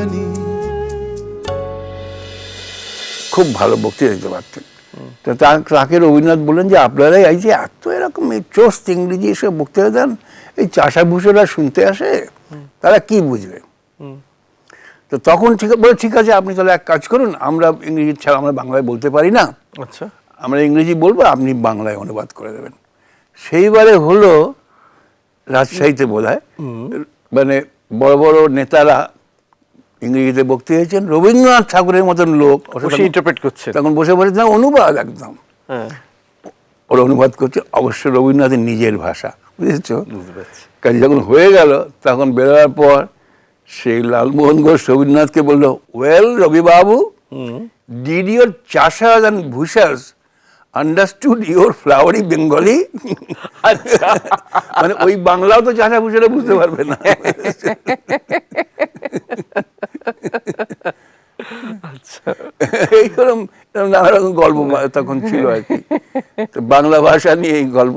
জানি। খুব ভালো বক্তৃতা দিতে পারতেন। তো তাকে রবীন্দ্রনাথ বললেন যে আপনারা এই যে এত এরকম চোস্ত ইংরেজি এসব বক্তৃতা দেন, এই চাষাভূষরা শুনতে আসে, তারা কি বুঝবে? তো তখন ঠিক আছে, আপনি তাহলে এক কাজ করুন, আমরা ইংরেজি ছাড়া আমরা বাংলায় বলতে পারি না, আচ্ছা, আমরা ইংরেজি বলবো, আপনি বাংলায় অনুবাদ করে দেবেন। সেইবারে হলো রাজশাহীতে বোধহয়, মানে বড় বড় নেতারা ইংরেজিতে বক্তৃতা দিয়েছেন, রবীন্দ্রনাথ ঠাকুরের মতন লোক ইন্টারপ্রেট করছে, তখন বসে বসে অনুবাদ একদম ওরা অনুবাদ করছে, অবশ্য রবীন্দ্রনাথের নিজের ভাষা, বুঝেছো? কাজে যখন হয়ে গেল, তখন বেরোবার পর সেই লালমোহন ঘোষ রবীন্দ্রনাথকে বললো, well Rabibabu, did your chashas and bhushas understood your flowery Bengali? মানে ওই বাংলাও তো চাষা ভূষারা বুঝতে পারবে না। এইরকম নানা রকম গল্প তখন ছিল আর কি, বাংলা ভাষা নিয়ে এই গল্প।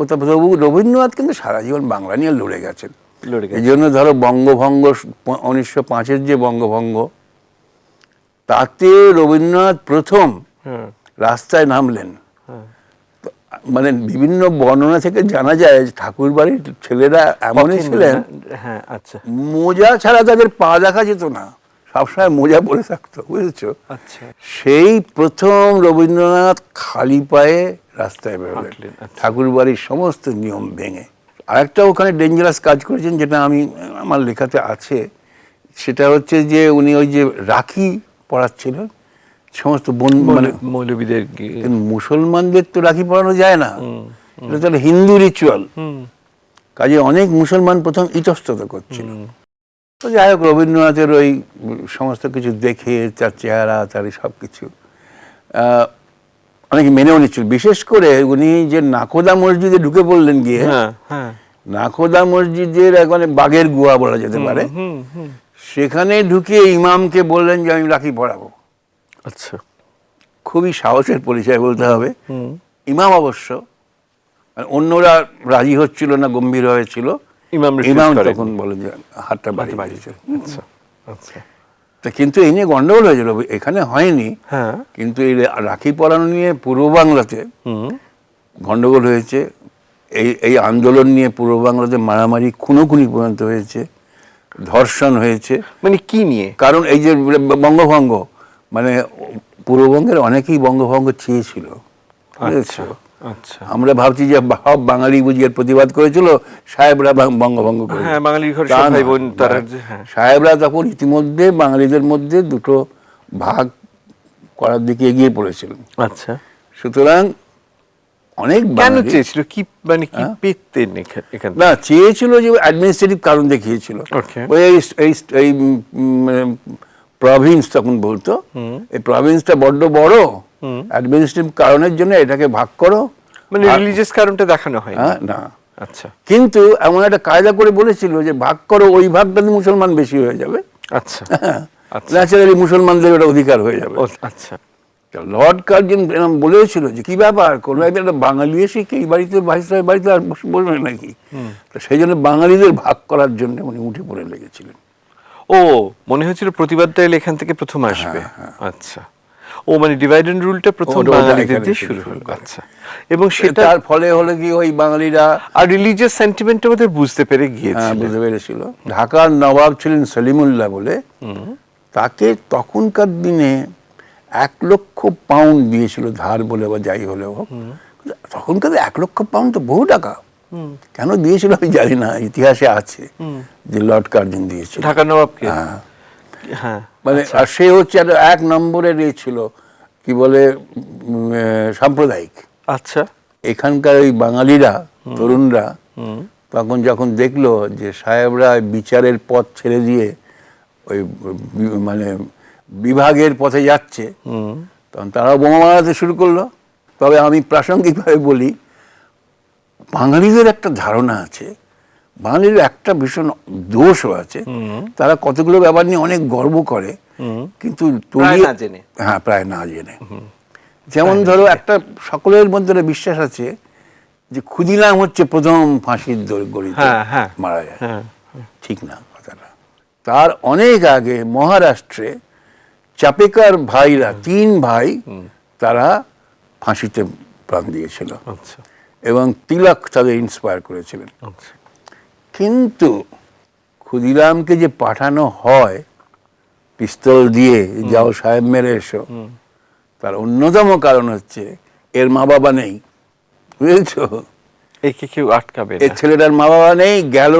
রবীন্দ্রনাথ কিন্তু সারা জীবন বাংলা নিয়ে লড়ে গেছেন। এই জন্য ধরো বঙ্গভঙ্গ 1905-এর যে বঙ্গভঙ্গ, তাতে রবীন্দ্রনাথ প্রথম রাস্তায় নামলেন। মানে বিভিন্ন বর্ণনা থেকে জানা যায় ঠাকুর বাড়ির ছেলেরা এমনই ছিলেন, মোজা ছাড়া তাদের পা দেখা যেত না, সবসময় মোজা পরে থাকতো, বুঝেছো? সেই প্রথম রবীন্দ্রনাথ খালি পায়ে রাস্তায় বেরোলেন ঠাকুর বাড়ির সমস্ত নিয়ম ভেঙে। আরেকটা ওখানে ডেঞ্জারাস কাজ করেছেন, যেটা আমি আমার লেখাতে আছে, সেটা হচ্ছে যে উনি ওই যে রাখি পড়াচ্ছিলেন সমস্ত মানে মৌলবীদের। মুসলমানদের তো রাখি পড়ানো যায় না, এটা তো হিন্দু রিচুয়াল, কাজে অনেক মুসলমান প্রথম ইতস্তত করছিল। তো যাই হোক, রবীন্দ্রনাথের ওই সমস্ত কিছু দেখে, তার চেহারা, তার সব কিছু অনেকে মেনেও নিচ্ছিল। বিশেষ করে উনি যে নাকোদা মসজিদে ঢুকে পড়লেন গিয়ে, নাকোদা মসজিদের একবারে বাঘের গুহা বলা যেতে পারে, সেখানে ঢুকে ইমামকে বললেন যে আমি রাখি পড়াবো। আচ্ছা, খুবই সাহসের পরিচয় বলতে হবে। ইমাম অবশ্য, অন্যরা রাজি হচ্ছিল না, গম্ভীর হয়েছিল, ইমাম তখন বলেন যে হাতটা বাড়িয়ে দিয়েছে। কিন্তু এই নিয়ে গন্ডগোল হয়েছিল, এখানে হয়নি, কিন্তু এই রাখি পরানো নিয়ে পূর্ব বাংলাতে গন্ডগোল হয়েছে। এই আন্দোলন নিয়ে পূর্ব বাংলাতে মারামারি, খুনোখুনি পর্যন্ত হয়েছে, ধর্ষণ হয়েছে। মানে কি নিয়ে? কারণ এই যে বঙ্গভঙ্গ, মানে পূর্ববঙ্গের অনেকেই বঙ্গভঙ্গ চেয়েছিল, বুঝেছো? আমরা ভাবছি যে সব বাঙালি বুঝিয়ে প্রতিবাদ করেছিল, সাহেবরা বঙ্গভঙ্গ করে। সাহেবরা তখন ইতিমধ্যে বাঙালিদের মধ্যে দুটো ভাগ করার দিকে এগিয়ে পড়েছিলেন। আচ্ছা, সুতরাং অনেক কেন চেয়েছিল, কি মানে কি পেতেন এখানে? না, চেয়েছিল যে অ্যাডমিনিস্ট্রেটিভ কারণ দেখিয়েছিল। ওই এই প্রভিন্স তখন বলতো, এই প্রভিন্সটা বড্ড বড়, অ্যাডমিনিস্ট্রেটিভ কারণের জন্য এটাকে ভাগ করো, মানে রিলিজিয়াস কারণটা দেখানো হয় না। আচ্ছা, কিন্তু এমন একটা কায়দা করে বলেছিল যে ভাগ করো, ওই ভাগটাতে মুসলমান বেশি হয়ে যাবে। আচ্ছা, ন্যাচারালি মুসলমানদের ওটা অধিকার হয়ে যাবে। আচ্ছা, লর্ড কার্জন বলেছিল যে কি ব্যাপার, কোনো একটা বাঙালি এসে কি এই বাড়িতে ভাইসরয়ের বাড়িতে আর বসবে নাকি? তো সেই জন্য বাঙালিদের ভাগ করার জন্য উনি উঠে পড়ে লেগেছিলেন। ও, মনে হয়েছিল প্রতিবাদটা এখান থেকে প্রথম আসবে। আচ্ছা, ও মানে ডিভাইড এন্ড রুলটা প্রথম বাঙালিদের দিয়ে শুরু হলো। আচ্ছা, এবং সেটার ফলে হলো কি ওই বাঙালিরা আর রিলিজিয়াস সেন্টিমেন্টটা ওদের বুঝতে পেরে গিয়েছিল। বুঝতে পেরেছিল। ঢাকার নবাব ছিলেন সলিমুল্লাহ বলে, তাকে তখনকার দিনে 1 লক্ষ পাউন্ড দিয়েছিল ধার বলে বা যাই হলেও। তখনকার 1 লক্ষ পাউন্ড তো বহু টাকা। কেন দিয়েছিল আমি জানি না, ইতিহাসে আছে যে লর্ড কার্জন দিয়েছিল ঢাকার নবাবকে। মানে আর সে হচ্ছে 1 নম্বরের ছিল কি বলে সাম্প্রদায়িক। আচ্ছা, এখানকার ওই বাঙালিরা তরুণরা তখন যখন দেখলো যে সাহেবরা বিচারের পথ ছেড়ে দিয়ে ওই মানে বিভাগের পথে যাচ্ছে, তখন তারাও বোমা মারাতে শুরু করলো। তবে আমি প্রাসঙ্গিকভাবে বলি, বাঙালিদের একটা ধারণা আছে, বাঙালির একটা ভীষণ দোষও আছে, তারা কতগুলো ব্যাপার নিয়ে অনেক গর্ব করে, কিন্তু প্রায় না জেনে। যেমন ধরো, একটা সকলের মধ্যে বিশ্বাস আছে যে ক্ষুদিরাম হচ্ছে প্রথম ফাঁসির দড়িতে মারা যায়। ঠিক না কথাটা। তার অনেক আগে মহারাষ্ট্রে চাপেকার ভাইরা 3 ভাই তারা ফাঁসিতে প্রাণ দিয়েছিল, আচ্ছা এবং তিলক তাদের ইন্সপায়ার করেছিলেন। আচ্ছা। কিন্তু ক্ষুদিরামকে যে পাঠানো হয় পিস্তল দিয়ে, যাও সাহেব মেরে এসো, তার অন্যতম কারণ হচ্ছে এর মা বাবা নেই, বুঝেছো? একে কেউ আটকাবে এর না। ছেলেটার মা বাবা নেই, গেল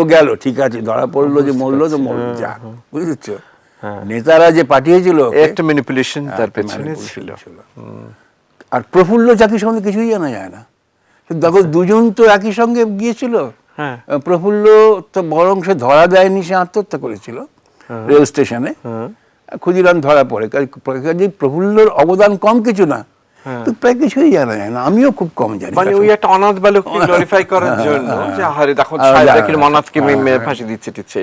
ঠিক আছে, ধরা পড়লো যে মরলো তো মরলো, যা, বুঝেছো? নেতারা যে পাঠিয়েছিল ওকে, একটা ম্যানিপুলেশন তার একটা পেছনে manipulation ছিল। আর প্রফুল্ল চাকির সম্বন্ধে কিছুই জানা যায় না। দেখো দুজন তো একই সঙ্গে গিয়েছিল। হ্যাঁ। প্রফুল্ল তো বরং সে ধরা দেয়নি, সে আত্মহত্যা করেছিল রেল স্টেশনে। ক্ষুদিরাম ধরা পড়ে, কাজে প্রফুল্লর অবদান কম কিছু না, তো প্রায় কিছুই জানা যায় না। আমিও খুব কম জানি। মানে ওই একটা অনাথ বালককে গ্লোরিফাই করার জন্য, যে আহারে দেখো সাহেবকে অনাথকে ফাঁসি দিচ্ছে টিচ্ছে,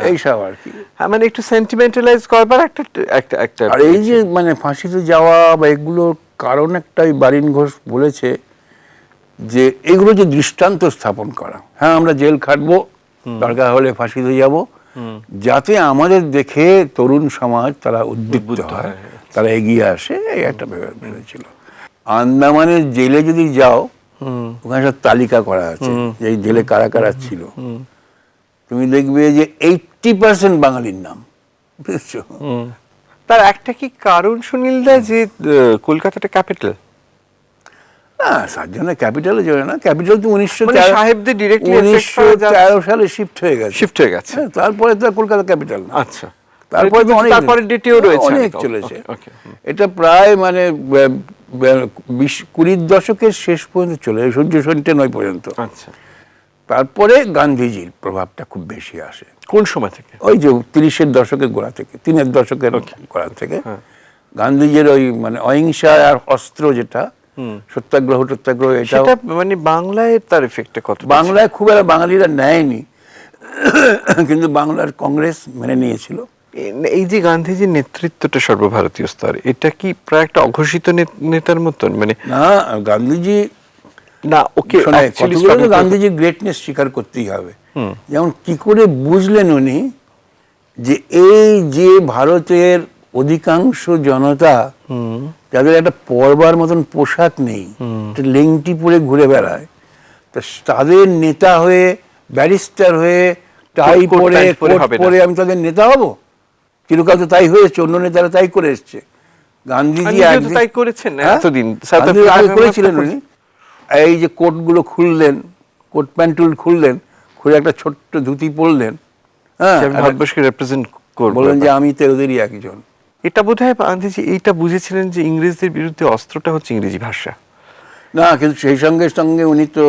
এইসব আর কি। হ্যাঁ, মানে একটু সেন্টিমেন্টালাইজ করবার একটা একটা একটা আর এই যে মানে ফাঁসিতে যাওয়া বা এগুলোর কারণ একটাই বারিন ঘোষ বলেছে যে এগুলো যে দৃষ্টান্ত স্থাপন করা, হ্যাঁ আমরা জেল খাটবো, দরকার হলে ফাঁসিতে যাব, যাতে আমাদের দেখে তরুণ সমাজ তারা উদ্বুদ্ধ হয়, তারা এগিয়ে আসে, এই একটা ভেবেছিল। আন্দামানের জেলে যদি যাও, ওখানে সব তালিকা করা আছে যে এই জেলে কারা কারা ছিল, তুমি দেখবে যে 80% বাঙালির নাম, বুঝছো? তার একটা কি কারণ সুনীল দা, যে কলকাতাটা ক্যাপিটাল? না, সার্জনের ক্যাপিটালে যাবে না, ক্যাপিটাল তো 1913 সালে শিফট হয়ে গেছে। হ্যাঁ, তারপরে তো কলকাতা ক্যাপিটাল না। আচ্ছা, তারপরে তো তারপরে ডিটেও রয়েছে, অনেক চলেছে। এটা প্রায় মানে 20-20 দশকের শেষ পর্যন্ত চলে, সূর্য সন্ধ্যে 9 পর্যন্ত। আচ্ছা, তারপরে গান্ধীজির প্রভাবটা খুব বেশি আসে। কোন সময় থেকে? ওই যে 30-এর দশকের গোড়া থেকে, 3-এর দশকের গোড়া থেকে গান্ধীজির ওই মানে অহিংসা আর অস্ত্র, যেটা সত্যাগ্রহ টত্যাগ্রহ, এটা মানে বাংলায় তার এফেক্টটা কত? বাংলায় খুব একটা বাঙালিরা নেয়নি, কিন্তু বাংলার কংগ্রেস মেনে নিয়েছিল। এই যে গান্ধীজির নেতৃত্বটা সর্বভারতীয় স্তরে, এটা কি প্রায় একটা অঘোষিত নেতার মতন? মানে না, গান্ধীজি না, ওকে গান্ধীজির গ্রেটনেস স্বীকার করতেই হবে। যেমন কি করে বুঝলেন উনি যে এই যে ভারতের অধিকাংশ জনতা, যাদের একটা পরবার মতন পোশাক নেই, লেংটি পরে ঘুরে বেড়ায়, তাদের নেতা হয়ে, ব্যারিস্টার হয়ে, টাই পরে, কোট পরে আমি তাদের নেতা হব? চিরকাল তো তাই হয়েছে, অন্য নেতারা তাই করে এসছে। গান্ধীজি তাই করেছেন এতদিন, করেছিলেন উনি। এই যে কোটগুলো খুললেন, কোট প্যান্টুল খুললেন, খুলে একটা ছোট্ট ধুতি পরলেন, হ্যাঁ, ভারতবর্ষকে রিপ্রেজেন্ট করবেন, বললেন যে আমি তো ওদেরই একজন। এটা বোধহয় গান্ধীজি এইটা বুঝেছিলেন যে ইংরেজদের বিরুদ্ধে অস্ত্রটা হচ্ছে ইংরেজি ভাষা। না, কিন্তু সেই সঙ্গে সঙ্গে উনি তো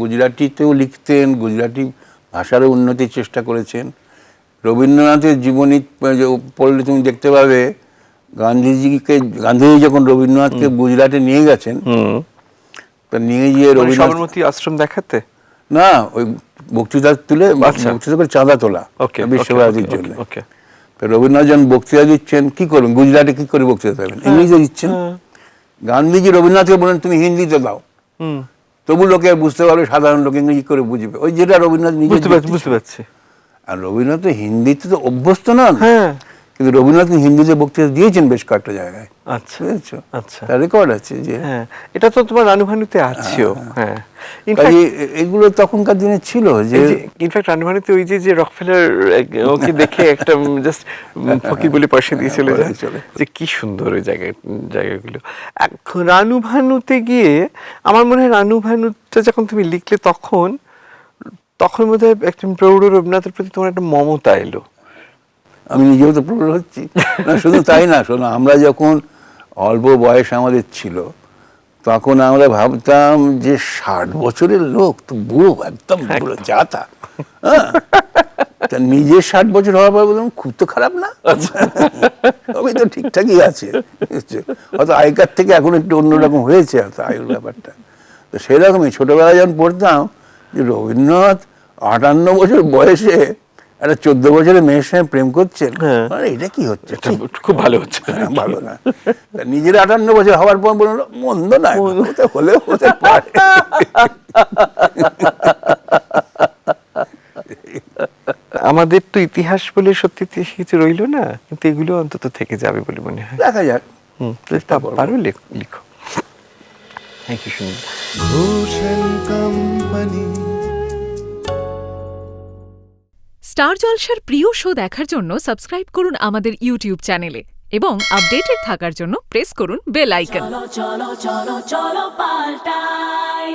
গুজরাটিতেও লিখতেন, গুজরাটি ভাষারও উন্নতির চেষ্টা করেছেন। রবীন্দ্রনাথের জীবনী পড়লে তুমি দেখতে পাবে, গান্ধীজি যখন রবীন্দ্রনাথকে গুজরাটে নিয়ে গেছেন, তা নিয়ে গিয়ে রবীন্দ্রনাথ সবরমতী আশ্রম দেখাতে, না, ওই বক্তৃতা তুলে, বক্তৃতা করে চাঁদা তোলা বিশ্বভারতীর জন্য। তো রবীন্দ্রনাথ যখন বক্তৃতা দিচ্ছেন, কি করবেন, গুজরাটে কি করে বক্তৃতা দেবেন, ইংরেজিতে দিচ্ছেন। গান্ধীজি রবীন্দ্রনাথকে বলেন তুমি হিন্দিতে দাও, তবু লোকে বুঝতে পারবে, সাধারণ লোক ইংরেজি করে বুঝবে, ওই যেটা রবীন্দ্রনাথ নিজে বুঝতে পারছি। আর রবীন্দ্রনাথ হিন্দিতে তো অভ্যস্ত নন, কিন্তু রবীন্দ্রনাথ হিন্দিতে বক্তৃতা দিয়েছেন বেশ কয়েকটা জায়গায়। আচ্ছা, বুঝেছো? আচ্ছা, তার রেকর্ড আছে যে, হ্যাঁ, এটা তো তোমার রানুভানুতে আছেও। হ্যাঁ, এগুলো তখনকার দিনে ছিল। যে ইনফ্যাক্ট রানুভানুতে ওই যে রকফেলার ওকে দেখে একটা জাস্ট ফকির বলে পয়সা দিয়ে চলে যায়, যে কি সুন্দর ওই জায়গাগুলো। রানুভানুতে গিয়ে আমার মনে হয়, রানুভানুটা যখন তুমি লিখলে, তখন বোধ হয় একজন প্রৌঢ় রবীন্দ্রনাথের প্রতি তোমার একটা মমতা এলো। আমি নিজেও তো প্রৌঢ় হচ্ছি না, শুধু তাই না, শোনো, আমরা যখন অল্প বয়স আমাদের ছিল, তখন আমরা ভাবতাম যে 60 বছরের লোক তো বুড়ো, একদম বুড়ো যাতা। হ্যাঁ, তা নিজে 60 বছর হওয়ার পর বললাম খুব তো খারাপ না, সবই তো ঠিকঠাকই আছে। হয়তো আগেকার থেকে এখন একটু অন্যরকম হয়েছে হয়তো আয়ুর ব্যাপারটা। তো সেরকমই ছোটবেলায় যখন পড়তাম যে রবীন্দ্রনাথ 58 বছর বয়সে একটা 14 বছরের মেয়ের সঙ্গে প্রেম করছেন, এটা কি হচ্ছে, খুব ভালো হচ্ছে, ভালো না। নিজের 58 বছর হওয়ার পর বললো মন্দ নয়, হলেও হতে পারে। আমাদের তো ইতিহাস বলে সত্যি কিছু রইলো না, কিন্তু এগুলো অন্তত থেকে যাবে বলে মনে হয়। দেখা যাক। পারো লিখো। থ্যাংক ইউ সুন্দর। ভূষণ কোম্পানি। স্টার জলসার প্রিয় শো দেখার জন্য সাবস্ক্রাইব করুন আমাদের ইউটিউব চ্যানেলে এবং আপডেটেড থাকার জন্য প্রেস করুন বেল আইকন। চলো চলো চলো চলো পাল্টাই।